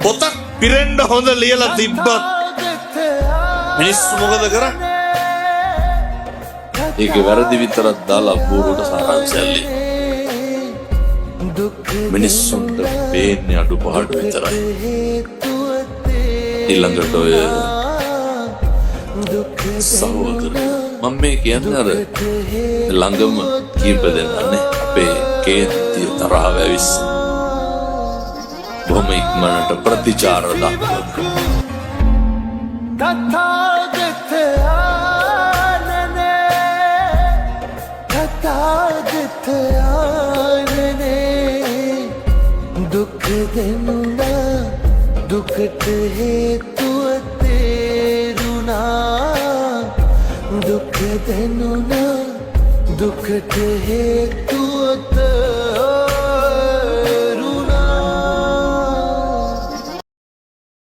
පොතක් පිරෙන්න හොඳ ලියලා තිබ්බත් මිනිස්සු මොකද කරන්නේ? ඒකේ වැරදි විතරක් දාලා බෝරුවට සාරාංශයල්ලි. මිනිස්සුන්ට පේන්නේ අඩුපාඩු විතරයි. ඊළඟට ඔය සහෝදරයෝ මම මේ කියන්නේ අර ළඟම කීප දෙනානේ අපේ කේන්ති තරහව ඇවිස්ස බොහොම ඉක්මනට ප්‍රතිචාර දක්වනවා. दुख देनुना दुखट हेतु तेरुना दुख देनुना दुखट हेतु